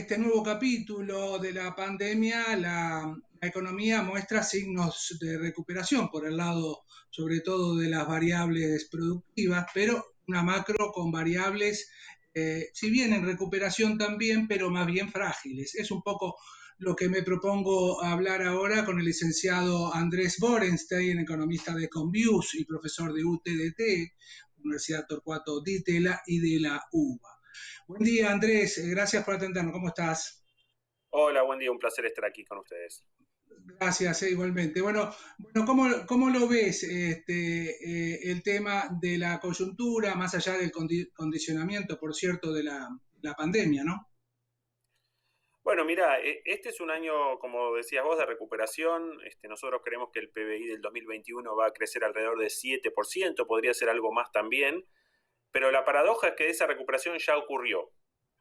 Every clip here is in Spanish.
este nuevo capítulo de la pandemia, la economía muestra signos de recuperación por el lado, sobre todo, de las variables productivas, pero una macro con variables, si bien en recuperación también, pero más bien frágiles. Es un poco lo que me propongo hablar ahora con el licenciado Andrés Borenstein, economista de Convius y profesor de UTDT, Universidad Torcuato Di Tella y de la UBA. Buen día, Andrés. Gracias por atendernos. ¿Cómo estás? Hola, buen día, un placer estar aquí con ustedes. Gracias, igualmente. Bueno, ¿cómo lo ves el tema de la coyuntura, más allá del condicionamiento, por cierto, de la pandemia, ¿no? Bueno, mira, este es un año, como decías vos, de recuperación. Nosotros creemos que el PBI del 2021 va a crecer alrededor de 7%, podría ser algo más también, pero la paradoja es que esa recuperación ya ocurrió,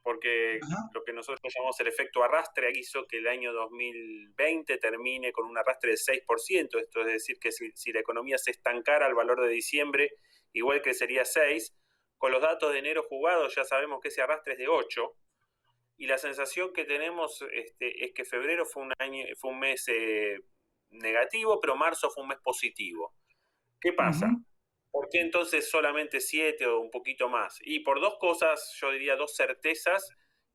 porque Ajá. lo que nosotros llamamos el efecto arrastre hizo que el año 2020 termine con un arrastre de 6%, esto es decir, que si la economía se estancara al valor de diciembre, igual crecería 6%, con los datos de enero jugados ya sabemos que ese arrastre es de 8%. Y la sensación que tenemos es que febrero fue un mes negativo, pero marzo fue un mes positivo. ¿Qué pasa? Ujú. ¿Por qué entonces solamente 7 o un poquito más? Y por dos cosas, yo diría dos certezas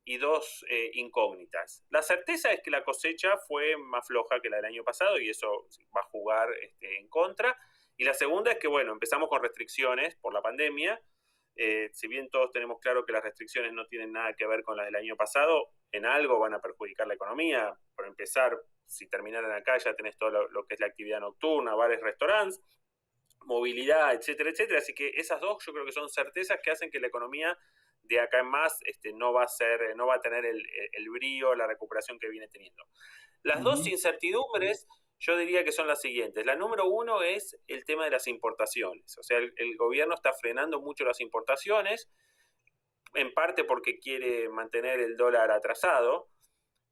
y dos incógnitas. La certeza es que la cosecha fue más floja que la del año pasado y eso va a jugar en contra. Y la segunda es que, bueno, empezamos con restricciones por la pandemia. Si bien todos tenemos claro que las restricciones no tienen nada que ver con las del año pasado, en algo van a perjudicar la economía. Por empezar, si terminaran acá ya tenés todo lo que es la actividad nocturna, bares, restaurantes, movilidad, etcétera, etcétera. Así que esas dos yo creo que son certezas que hacen que la economía de acá en más no va a tener el brío, la recuperación que viene teniendo. Las dos Ujú. incertidumbres yo diría que son las siguientes. La número uno es el tema de las importaciones. O sea, el gobierno está frenando mucho las importaciones, en parte porque quiere mantener el dólar atrasado.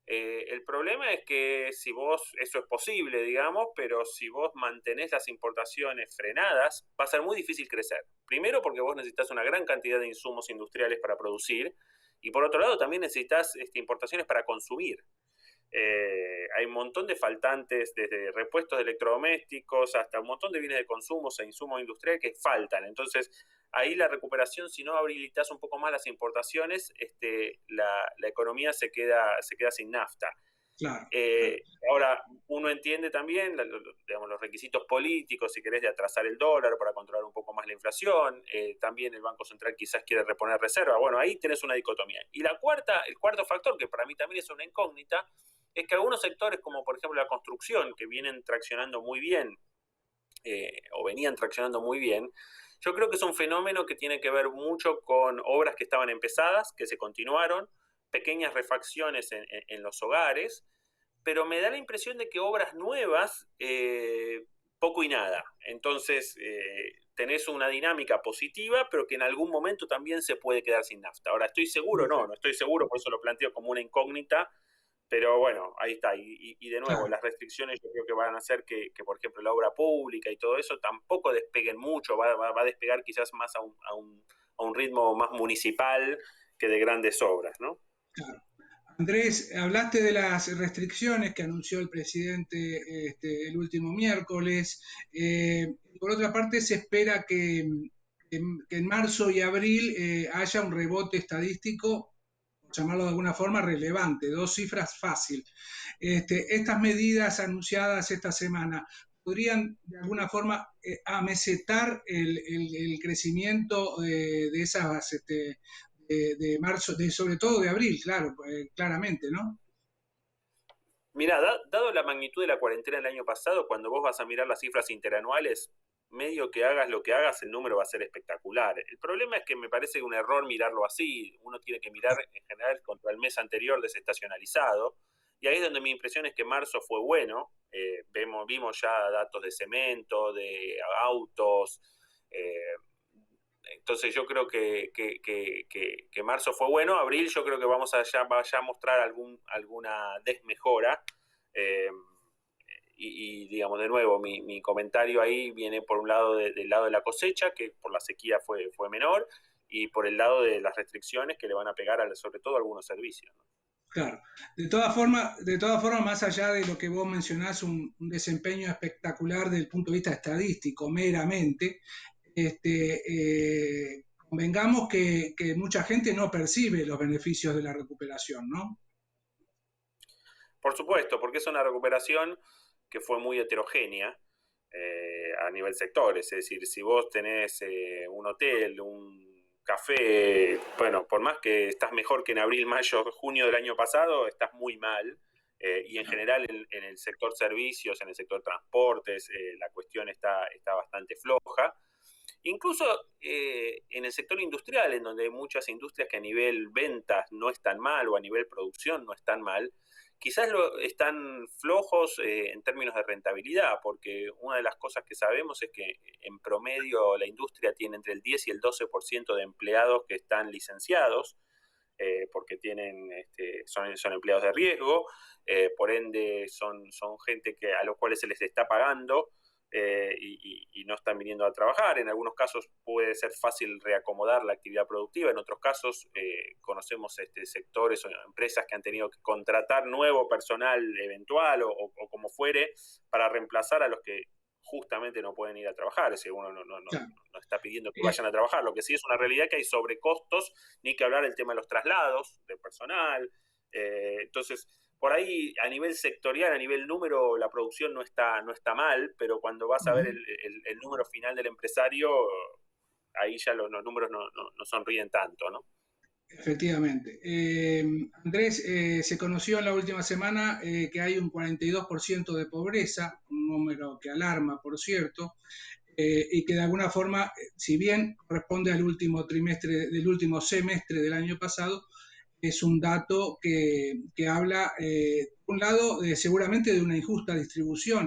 El problema es que si vos, eso es posible, digamos, pero si vos mantenés las importaciones frenadas, va a ser muy difícil crecer. Primero porque vos necesitas una gran cantidad de insumos industriales para producir y por otro lado también necesitas importaciones para consumir. Hay un montón de faltantes, desde repuestos de electrodomésticos hasta un montón de bienes de consumo e insumos industriales que faltan. Entonces, ahí la recuperación, si no habilitas un poco más las importaciones, la economía se queda sin nafta. Claro, claro. Ahora, uno entiende también digamos, los requisitos políticos, si querés, de atrasar el dólar para controlar un poco más la inflación. También el Banco Central quizás quiere reponer reserva. Bueno, ahí tenés una dicotomía. Y el cuarto factor, que para mí también es una incógnita, es que algunos sectores, como por ejemplo la construcción, que vienen traccionando muy bien, o venían traccionando muy bien, yo creo que es un fenómeno que tiene que ver mucho con obras que estaban empezadas, que se continuaron, pequeñas refacciones en los hogares, pero me da la impresión de que obras nuevas, poco y nada. Entonces, tenés una dinámica positiva, pero que en algún momento también se puede quedar sin nafta. Ahora, ¿estoy seguro? No, no estoy seguro, por eso lo planteo como una incógnita, pero bueno, ahí está. Y de nuevo, Claro. las restricciones yo creo que van a hacer que, por ejemplo, la obra pública y todo eso tampoco despeguen mucho, va a despegar quizás más a un ritmo más municipal que de grandes obras, ¿no? Claro. Andrés, hablaste de las restricciones que anunció el presidente el último miércoles. Por otra parte, se espera que en marzo y abril haya un rebote estadístico, por llamarlo de alguna forma, relevante, dos cifras fácil. Estas medidas anunciadas esta semana podrían de alguna forma amesetar el crecimiento de esas de marzo, sobre todo de abril, claro, claramente, ¿no? Mira, dado la magnitud de la cuarentena del año pasado, cuando vos vas a mirar las cifras interanuales, medio que hagas lo que hagas, el número va a ser espectacular. El problema es que me parece un error mirarlo así. Uno tiene que mirar en general contra el mes anterior desestacionalizado. Y ahí es donde mi impresión es que marzo fue bueno. Vimos ya datos de cemento, de autos. eh, entonces yo creo que marzo fue bueno. Abril yo creo que vaya a mostrar alguna desmejora. Eh, digamos, de nuevo, mi comentario ahí viene por un lado del lado de la cosecha, que por la sequía fue menor, y por el lado de las restricciones que le van a pegar sobre todo a algunos servicios, ¿no? Claro. De todas formas, más allá de lo que vos mencionás, un desempeño espectacular desde el punto de vista estadístico, meramente, convengamos que mucha gente no percibe los beneficios de la recuperación, ¿no? Por supuesto, porque es una recuperación que fue muy heterogénea a nivel sectores. Es decir, si vos tenés un hotel, un café, bueno, por más que estás mejor que en abril, mayo, junio del año pasado, estás muy mal. Y en general en el sector servicios, en el sector transportes, la cuestión está bastante floja. Incluso en el sector industrial, en donde hay muchas industrias que a nivel ventas no están mal o a nivel producción no están mal, quizás están flojos en términos de rentabilidad, porque una de las cosas que sabemos es que en promedio la industria tiene entre el 10 y el 12% de empleados que están licenciados, porque son empleados de riesgo, por ende son gente a los cuales se les está pagando y no están viniendo a trabajar. En algunos casos puede ser fácil reacomodar la actividad productiva, en otros casos conocemos sectores o empresas que han tenido que contratar nuevo personal eventual o como fuere para reemplazar a los que justamente no pueden ir a trabajar. Si uno Claro. no está pidiendo que vayan a trabajar, lo que sí es una realidad que hay sobrecostos, ni que hablar del tema de los traslados de personal. Entonces, por ahí a nivel sectorial, a nivel número, la producción no está mal, pero cuando vas a ver el número final del empresario, ahí ya los números no sonríen tanto, ¿no? Efectivamente. Andrés, se conoció en la última semana que hay un 42% de pobreza, un número que alarma, por cierto, y que de alguna forma, si bien corresponde al último trimestre, del último semestre del año pasado, es un dato que habla, por un lado, seguramente de una injusta distribución.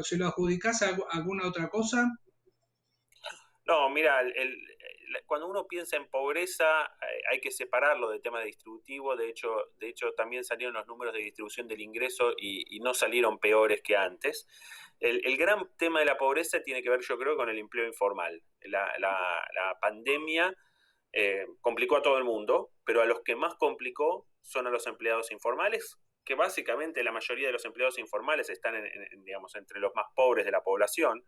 ¿Se lo adjudicás a alguna otra cosa? No, mira, cuando uno piensa en pobreza hay que separarlo del tema distributivo. De hecho, también salieron los números de distribución del ingreso y no salieron peores que antes. El gran tema de la pobreza tiene que ver, yo creo, con el empleo informal. La pandemia complicó a todo el mundo, pero a los que más complicó son a los empleados informales, que básicamente la mayoría de los empleados informales están digamos, entre los más pobres de la población.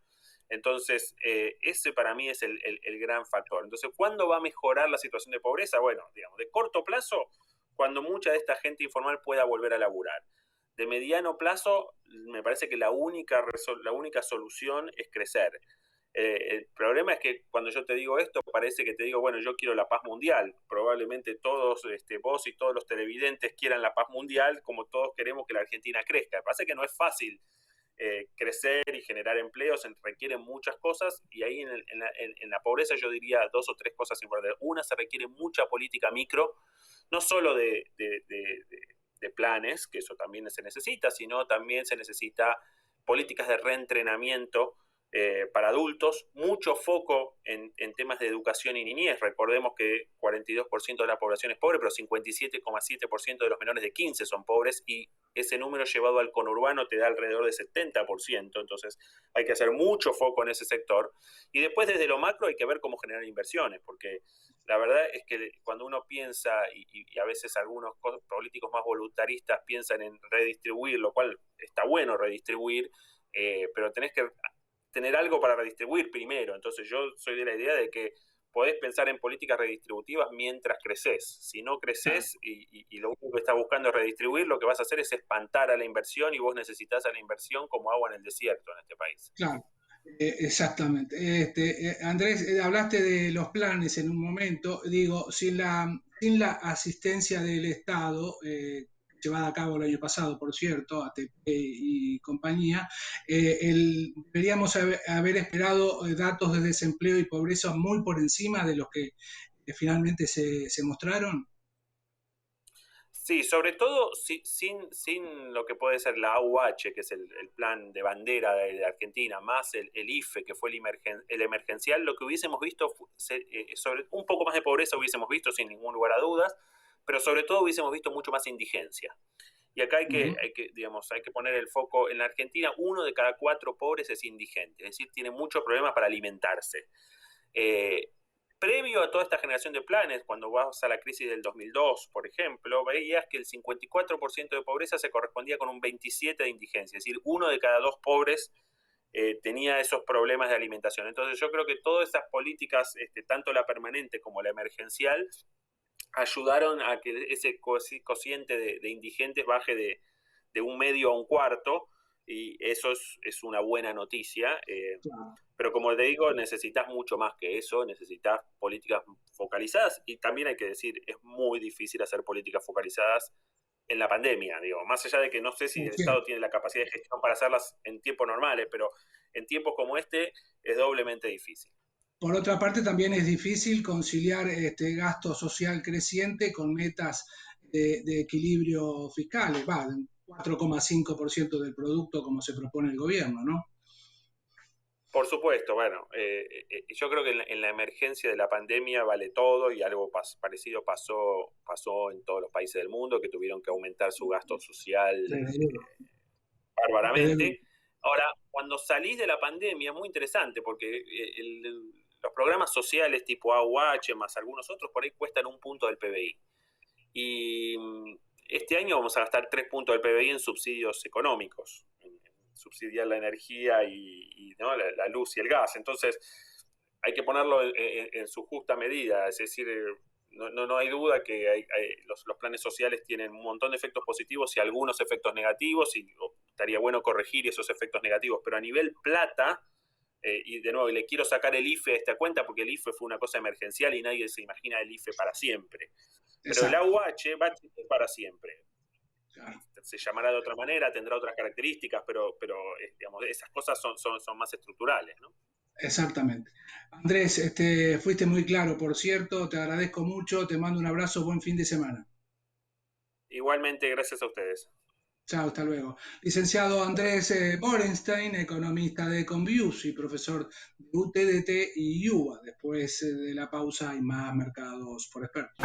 Entonces, ese para mí es el gran factor. Entonces, ¿cuándo va a mejorar la situación de pobreza? Bueno, digamos, de corto plazo, cuando mucha de esta gente informal pueda volver a laburar. De mediano plazo, me parece que la única solución es crecer. El problema es que cuando yo te digo esto, parece que te digo, bueno, yo quiero la paz mundial. Probablemente todos, vos y todos los televidentes quieran la paz mundial, como todos queremos que la Argentina crezca. Lo que pasa es que no es fácil crecer y generar empleos, requieren muchas cosas, y ahí en la pobreza yo diría dos o tres cosas importantes. Una, se requiere mucha política micro, no solo de planes, que eso también se necesita, sino también se necesita políticas de reentrenamiento para adultos, mucho foco en temas de educación y niñez. Recordemos que 42% de la población es pobre, pero 57,7% de los menores de 15 son pobres, y ese número llevado al conurbano te da alrededor de 70%, entonces hay que hacer mucho foco en ese sector. Y después desde lo macro hay que ver cómo generar inversiones, porque la verdad es que cuando uno piensa, y a veces algunos políticos más voluntaristas piensan en redistribuir, lo cual está bueno redistribuir, pero tenés que tener algo para redistribuir primero. Entonces yo soy de la idea de que podés pensar en políticas redistributivas mientras creces. Si no creces y lo único que estás buscando es redistribuir, lo que vas a hacer es espantar a la inversión, y vos necesitas a la inversión como agua en el desierto en este país. Claro, exactamente. Andrés, hablaste de los planes en un momento. Digo, sin la asistencia del Estado, llevada a cabo el año pasado, por cierto, ATP y compañía, deberíamos haber esperado datos de desempleo y pobreza muy por encima de los que finalmente se mostraron. Sí, sobre todo sin lo que puede ser la AUH, que es el plan de bandera de Argentina, más el IFE, que fue el emergencial, lo que hubiésemos visto, sobre un poco más de pobreza hubiésemos visto sin ningún lugar a dudas, pero sobre todo hubiésemos visto mucho más indigencia. Y acá hay que poner el foco. En la Argentina, 1 de cada 4 pobres es indigente, es decir, tiene muchos problemas para alimentarse. previo a toda esta generación de planes, cuando vas a la crisis del 2002, por ejemplo, veías que el 54% de pobreza se correspondía con un 27% de indigencia, es decir, 1 de cada 2 pobres tenía esos problemas de alimentación. Entonces yo creo que todas esas políticas, tanto la permanente como la emergencial, ayudaron a que ese cociente de indigentes baje de 1/2 a 1/4, y eso es una buena noticia. Claro. Pero como te digo, necesitas mucho más que eso, necesitas políticas focalizadas, y también hay que decir, es muy difícil hacer políticas focalizadas en la pandemia, digo, más allá de que no sé si el Estado tiene la capacidad de gestión para hacerlas en tiempos normales, pero en tiempos como este es doblemente difícil. Por otra parte, también es difícil conciliar gasto social creciente con metas de equilibrio fiscal, 4,5% del producto como se propone el gobierno, ¿no? Por supuesto, bueno, yo creo que en la emergencia de la pandemia vale todo, y algo parecido pasó en todos los países del mundo, que tuvieron que aumentar su gasto social bárbaramente. Ahora, cuando salís de la pandemia es muy interesante, porque los programas sociales tipo AUH más algunos otros por ahí cuestan 1 punto del PBI. Y este año vamos a gastar 3 puntos del PBI en subsidios económicos, en subsidiar la energía y ¿no? la luz y el gas. Entonces hay que ponerlo en su justa medida, es decir, no hay duda que los planes sociales tienen un montón de efectos positivos y algunos efectos negativos, y estaría bueno corregir esos efectos negativos, pero a nivel plata, y de nuevo, le quiero sacar el IFE a esta cuenta, porque el IFE fue una cosa emergencial y nadie se imagina el IFE para siempre. Pero exacto, el AUH va a ser para siempre. Claro. Se llamará de otra manera, tendrá otras características, pero digamos, esas cosas son más estructurales, ¿no? Exactamente. Andrés, fuiste muy claro, por cierto, te agradezco mucho, te mando un abrazo, buen fin de semana. Igualmente, gracias a ustedes. Chao, hasta luego. Licenciado Andrés Borenstein, economista de Convius y profesor de UTDT y UBA. Después de la pausa hay más mercados por expertos.